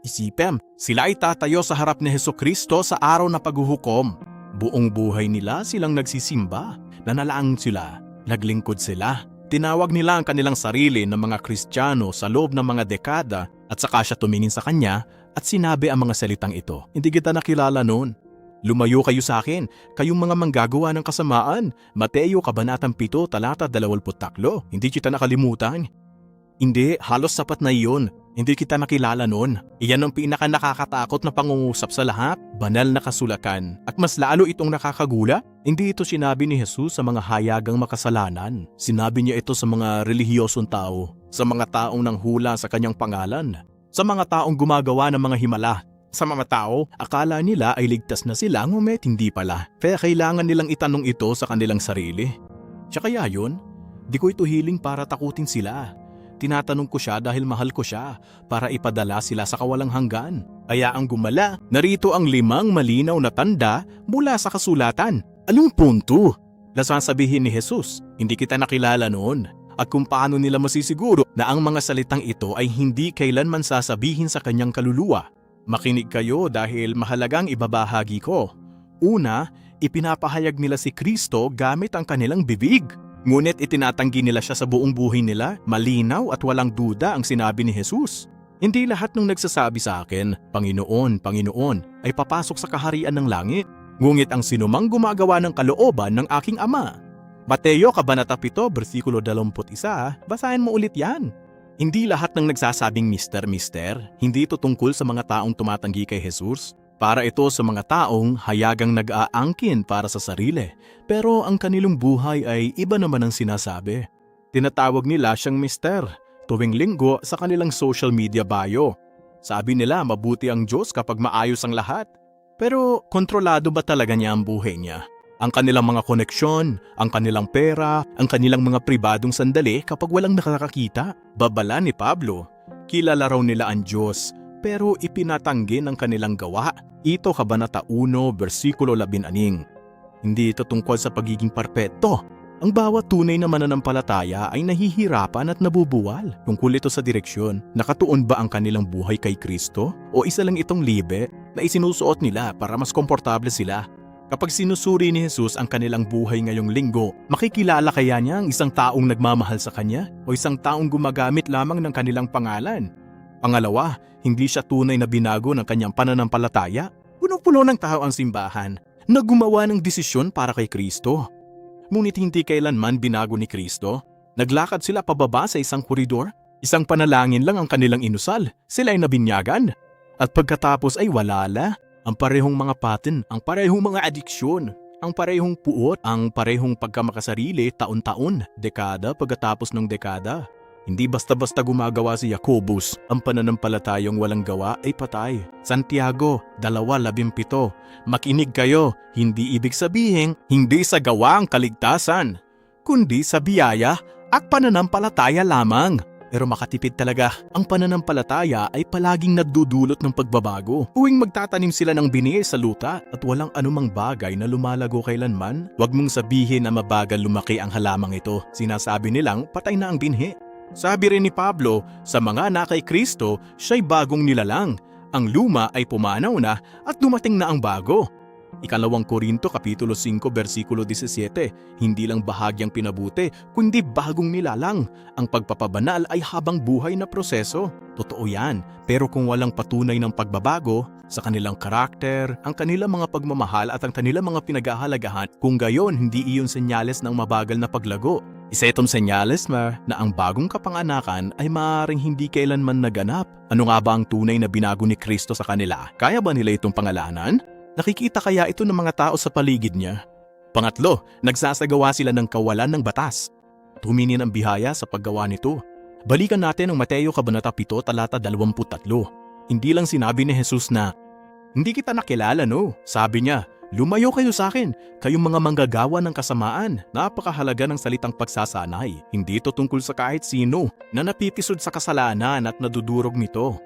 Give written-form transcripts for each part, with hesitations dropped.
Isipin, sila ay tatayo sa harap ni Hesukristo sa araw na paghuhukom. Buong buhay nila silang nagsisimba, nanalaangin sila, naglingkod sila. Tinawag nila ang kanilang sarili ng mga Kristiyano sa loob ng mga dekada at saka siya tumingin sa kanya at sinabi ang mga salitang ito. Hindi kita nakilala noon. Lumayo kayo sa akin, kayong mga manggagawa ng kasamaan. Mateo Kabanatang 7, talata 23. Hindi kita nakalimutan. Hindi, halos sapat na iyon. Hindi kita nakilala noon. Iyan ang pinaka nakakatakot na pangungusap sa lahat, banal na kasulatan. At mas lalo itong nakakagula, hindi ito sinabi ni Jesus sa mga hayagang makasalanan. Sinabi niya ito sa mga relihiyosong tao, sa mga taong nanghula sa kanyang pangalan, sa mga taong gumagawa ng mga himala. Sa mga tao, akala nila ay ligtas na sila ngunit hindi pala. Kaya kailangan nilang itanong ito sa kanilang sarili. Siya kaya yun? Di ko ito hiling para takutin sila. Tinatanong ko siya dahil mahal ko siya para ipadala sila sa kawalang hanggan. Kaya ang gumala, narito ang 5 malinaw na tanda mula sa kasulatan. Anong punto? Sasabihin ni Jesus, hindi kita nakilala noon. At kung paano nila masisiguro na ang mga salitang ito ay hindi kailanman sasabihin sa kanyang kaluluwa. Makinig kayo dahil mahalagang ibabahagi ko. Una, ipinapahayag nila si Kristo gamit ang kanilang bibig. Ngunit itinatanggi nila siya sa buong buhay nila, malinaw at walang duda ang sinabi ni Jesus. Hindi lahat ng nagsasabi sa akin, Panginoon, Panginoon, ay papasok sa kaharian ng langit. Ngunit ang sinumang gumagawa ng kalooban ng aking Ama. Mateo Kabanata 7, versikulo 21, basahin mo ulit yan. Hindi lahat ng nagsasabing Mister, hindi ito tungkol sa mga taong tumatanggi kay Jesus. Para ito sa mga taong hayagang nag-aangkin para sa sarili. Pero ang kanilang buhay ay iba naman ang sinasabi. Tinatawag nila siyang Mister tuwing linggo sa kanilang social media bio. Sabi nila mabuti ang Diyos kapag maayos ang lahat. Pero kontrolado ba talaga niya ang buhay niya? Ang kanilang mga koneksyon, ang kanilang pera, ang kanilang mga pribadong sandali kapag walang nakakakita. Babala ni Pablo, kilala raw nila ang Diyos pero ipinatanggi ng kanilang gawa. Ito Kabanata 1, versikulo 16. Hindi ito tungkol sa pagiging perpekto. Ang bawat tunay na mananampalataya ay nahihirapan at nabubuwal. Tungkol ito sa direksyon, nakatuon ba ang kanilang buhay kay Kristo? O isa lang itong libe na isinusuot nila para mas komportable sila? Kapag sinusuri ni Jesus ang kanilang buhay ngayong linggo, makikilala kaya niya ang isang taong nagmamahal sa kanya o isang taong gumagamit lamang ng kanilang pangalan? Pangalawa, hindi siya tunay na binago ng kanyang pananampalataya. Punong-puno ng tao ang simbahan na gumawa ng desisyon para kay Kristo. Ngunit hindi kailanman binago ni Kristo. Naglakad sila pababa sa isang koridor, isang panalangin lang ang kanilang inusal, sila ay nabinyagan. At pagkatapos ay walala. Ang parehong mga pattern, ang parehong mga adiksyon, ang parehong puot, ang parehong pagkamakasarili taon-taon, dekada pagkatapos ng dekada. Hindi basta-basta gumagawa si Jacobus, ang pananampalatayang walang gawa ay patay. Santiago 2:17, makinig kayo, hindi ibig sabihin hindi sa gawa ang kaligtasan, kundi sa biyaya at pananampalataya lamang. Pero makatipid talaga, ang pananampalataya ay palaging nagdudulot ng pagbabago. Tuwing magtatanim sila ng binhi sa luta at walang anumang bagay na lumalago kailanman, huwag mong sabihin na mabagal lumaki ang halamang ito. Sinasabi nilang patay na ang binhi. Sabi rin ni Pablo, sa mga na kay Kristo, siya'y bagong nilalang. Ang luma ay pumanaw na at dumating na ang bago. Ikalawang Korinto Kapitulo 5 versikulo 17, hindi lang bahagyang pinabuti, kundi bagong nilalang. Ang pagpapabanal ay habang buhay na proseso. Totoo yan, pero kung walang patunay ng pagbabago sa kanilang karakter, ang kanilang mga pagmamahal at ang kanilang mga pinag-ahalagahan, kung gayon hindi iyon senyales ng mabagal na paglago. Isa itong senyales na ang bagong kapanganakan ay maaaring hindi kailanman naganap. Ano nga ba ang tunay na binago ni Kristo sa kanila? Kaya ba nila itong pangalanan? Nakikita kaya ito ng mga tao sa paligid niya? Pangatlo, nagsasagawa sila ng kawalan ng batas. Tuminin ang bihaya sa paggawa nito. Balikan natin ang Mateo Kabanata 7, talata 23. Hindi lang sinabi ni Jesus na, hindi kita nakilala no. Sabi niya, lumayo kayo sa akin, kayong mga manggagawa ng kasamaan. Napakahalaga ng salitang pagsasanay. Hindi ito tungkol sa kahit sino na napipisod sa kasalanan at nadudurog nito.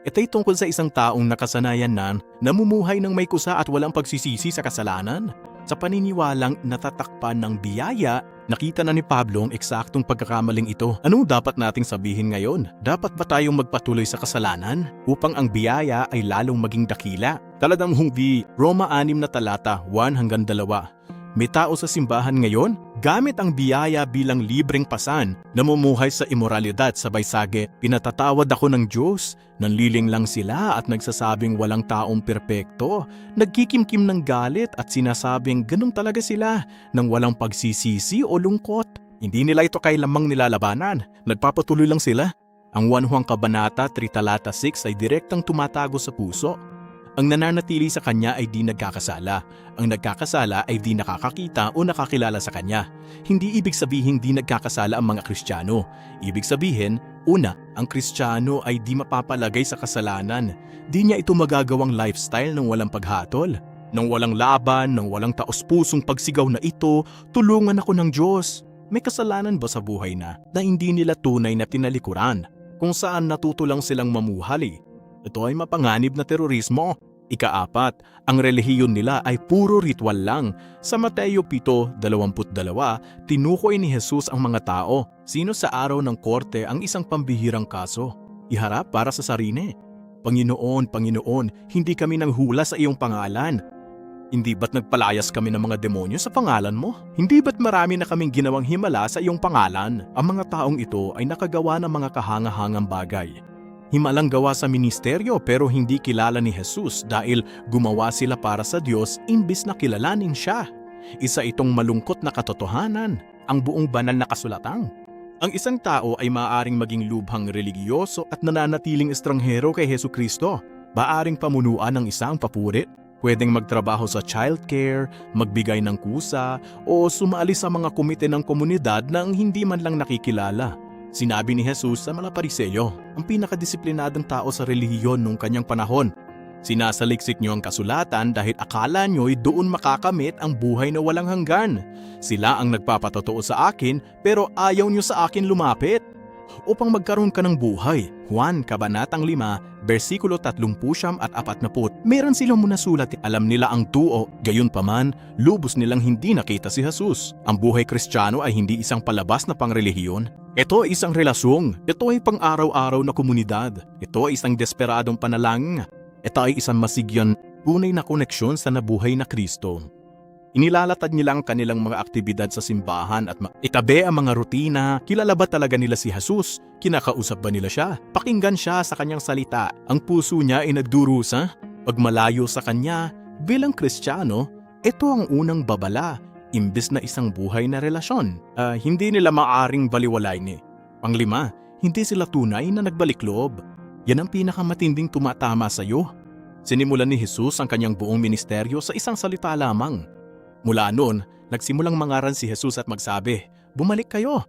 Ito'y tungkol sa isang taong nakasanayan na namumuhay ng may kusa at walang pagsisisi sa kasalanan. Sa paniniwalang natatakpan ng biyaya, nakita na ni Pablo ang eksaktong pagkakamaling ito. Ano dapat nating sabihin ngayon? Dapat ba tayong magpatuloy sa kasalanan upang ang biyaya ay lalong maging dakila? Taladamhong V, Roma 6 na talata 1 hanggang 2. May tao sa simbahan ngayon, gamit ang biyaya bilang libreng pasan, namumuhay sa imoralidad sa baysage. Pinatatawad ako ng Diyos, nanliling lang sila at nagsasabing walang taong perpekto. Nagkikimkim ng galit at sinasabing ganun talaga sila nang walang pagsisisi o lungkot. Hindi nila ito kailamang nilalabanan, nagpapatuloy lang sila. Ang 1 Juan Kabanata 3 talata 6 ay direktang tumatago sa puso. Ang nananatili sa kanya ay di nagkakasala. Ang nagkakasala ay di nakakakita o nakakilala sa kanya. Hindi ibig sabihin di nagkakasala ang mga Kristiyano. Ibig sabihin, una, ang Kristiyano ay di mapapalagay sa kasalanan. Di niya ito magagawang lifestyle ng walang paghatol, ng walang laban, ng walang taos-pusong pagsigaw na ito, tulungan ako ng Diyos. May kasalanan ba sa buhay na hindi nila tunay na tinalikuran, kung saan natuto lang silang mamuhali? Ito ay mapanganib na terorismo. Ika-4, ang relihiyon nila ay puro ritual lang. Sa Mateo 7:22, tinukoy ni Jesus ang mga tao. Sino sa araw ng korte ang isang pambihirang kaso? Iharap para sa sarili. Panginoon, Panginoon, hindi kami nanghula sa iyong pangalan. Hindi ba't nagpalayas kami ng mga demonyo sa pangalan mo? Hindi ba't marami na kaming ginawang himala sa iyong pangalan? Ang mga taong ito ay nakagawa ng mga kahanga-hangang bagay. Himalang gawa sa ministeryo pero hindi kilala ni Jesus dahil gumawa sila para sa Diyos imbis na kilalanin siya. Isa itong malungkot na katotohanan, ang buong banal na kasulatang. Ang isang tao ay maaaring maging lubhang religyoso at nananatiling estranghero kay Hesukristo. Maaaring pamunuan ng isang papurit, pwedeng magtrabaho sa childcare, magbigay ng kusa, o sumali sa mga komite ng komunidad nang hindi man lang nakikilala. Sinabi ni Jesus sa mga Pariseyo, ang pinakadisiplinadong tao sa relihiyon nung kanyang panahon. Sinasaliksik niyo ang kasulatan dahil akala niyo'y doon makakamit ang buhay na walang hanggan. Sila ang nagpapatotoo sa akin pero ayaw niyo sa akin lumapit. Upang magkaroon ka ng buhay, Juan Kabanatang 5, versikulo 30 at 40, meron silang munasulat. Alam nila ang tuo, gayon paman, lubos nilang hindi nakita si Jesus. Ang buhay Kristiyano ay hindi isang palabas na pangrelihiyon. Ito ay isang relasyon. Ito ay pang-araw-araw na komunidad. Ito ay isang desperadong panalangin. Ito ay isang masigyan, tunay na koneksyon sa nabuhay na Kristo. Inilalatad nila ang kanilang mga aktibidad sa simbahan at itabi ang mga rutina. Kilala ba talaga nila si Jesus? Kinakausap ba nila siya? Pakinggan siya sa kanyang salita. Ang puso niya ay nagdurusa. Pag malayo sa kanya, bilang Kristiyano, ito ang unang babala. Imbes na isang buhay na relasyon, hindi nila maaring baliwalain. Panglima, hindi sila tunay na nagbalik loob. Yan ang pinakamatinding tumatama sa iyo. Sinimulan ni Jesus ang kanyang buong ministeryo sa isang salita lamang. Mula noon, nagsimulang mangaral si Jesus at magsabi, bumalik kayo.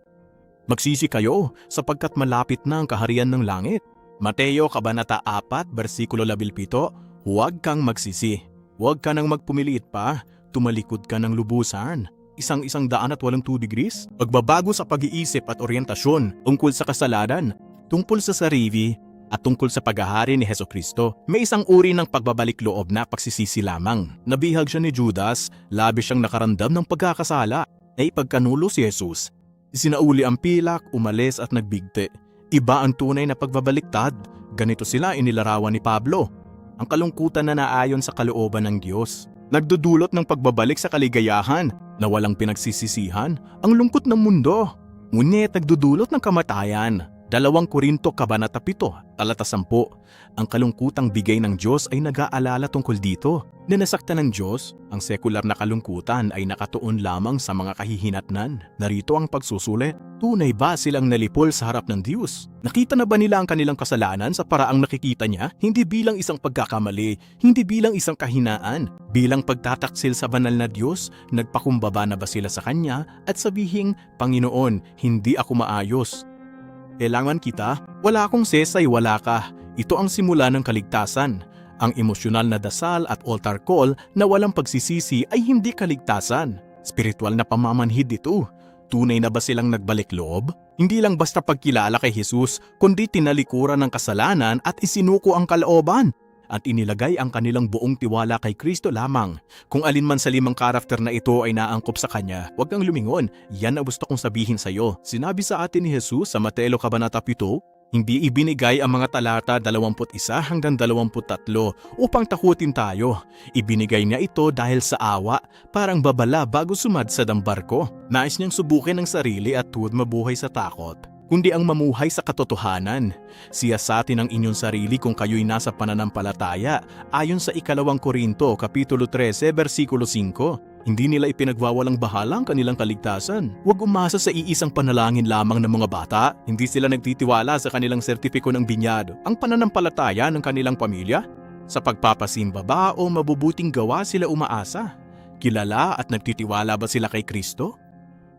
Magsisi kayo sapagkat malapit na ang kaharian ng langit. Mateo Kabanata 4, versikulo 17, huwag kang magsisi. Huwag ka nang magpumiliit pa, tumalikod ka ng lubusan. 1,182 degrees. Pagbabago sa pag-iisip at oryentasyon tungkol sa kasalanan, tungkol sa sarili, at tungkol sa paghahari ni Hesukristo. May isang uri ng pagbabalik loob na pagsisisi lamang. Nabihag siya ni Judas, labis siyang nakaramdam ng pagkakasala. Ay pagkanulo si Jesus. Sinauli ang pilak, umalis at nagbigti. Iba ang tunay na pagbabaliktad. Ganito sila inilarawan ni Pablo. Ang kalungkutan na naayon sa kalooban ng Diyos. Nagdudulot ng pagbabalik sa kaligayahan na walang pinagsisisihan. Ang lungkot ng mundo. Ngunit nagdudulot ng kamatayan. 2 Korinto Kabanata 7, talata 10. Ang kalungkutang bigay ng Diyos ay nag-aalala tungkol dito. Na nasaktan ng Diyos, ang sekular na kalungkutan ay nakatuon lamang sa mga kahihinatnan. Narito ang pagsusulit. Tunay ba silang nalipol sa harap ng Diyos? Nakita na ba nila ang kanilang kasalanan sa paraang nakikita niya? Hindi bilang isang pagkakamali, hindi bilang isang kahinaan. Bilang pagtataksil sa banal na Diyos, nagpakumbaba na ba sila sa Kanya at sabihing, Panginoon, hindi ako maayos. Kailangan kita, wala akong sesay, wala ka. Ito ang simula ng kaligtasan. Ang emosyonal na dasal at altar call na walang pagsisisi ay hindi kaligtasan. Spiritual na pamamanhid ito. Tunay na ba silang nagbalik loob? Hindi lang basta pagkilala kay Jesus, kundi tinalikuran ng kasalanan at isinuko ang kalooban. at inilagay ang kanilang buong tiwala kay Kristo lamang. Kung alin man sa 5 karakter na ito ay naangkop sa Kanya, huwag kang lumingon. Yan ang gusto kong sabihin sa iyo. Sinabi sa atin ni Jesus sa Mateo Kabanata 7, hindi ibinigay ang mga talata 21 hanggang 23 upang takutin tayo. Ibinigay niya ito dahil sa awa, parang babala bago sumadsad ang barko. Nais niyang subukin ang sarili at tuwad mabuhay sa takot, kundi ang mamuhay sa katotohanan. Siyasatin ang inyong sarili kung kayo'y nasa pananampalataya ayon sa 2 Korinto Kapitulo 13 versikulo 5. Hindi nila ipinagwawalang bahala ang kanilang kaligtasan. Huwag umasa sa iisang panalangin lamang ng mga bata. Hindi sila nagtitiwala sa kanilang sertipiko ng binyag, ang pananampalataya ng kanilang pamilya. Sa pagpapasimba ba o mabubuting gawa sila umaasa? Kilala at nagtitiwala ba sila kay Kristo?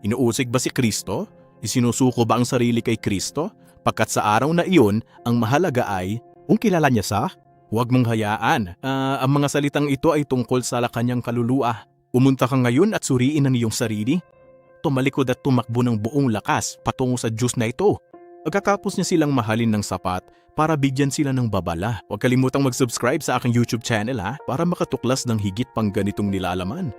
Inuusig ba si Kristo? Isinusuko ba ang sarili kay Kristo? Pagkat sa araw na iyon, ang mahalaga ay kung kilala niya sa. Huwag mong hayaan. Ang mga salitang ito ay tungkol sa kanyang kaluluwa. Pumunta ka ngayon at suriin ang iyong sarili. Tumalikod at tumakbo ng buong lakas patungo sa Diyos na ito. Pagkatapos niya silang mahalin ng sapat para bigyan sila ng babala. Huwag kalimutang mag-subscribe sa aking YouTube channel para makatuklas ng higit pang ganitong nilalaman.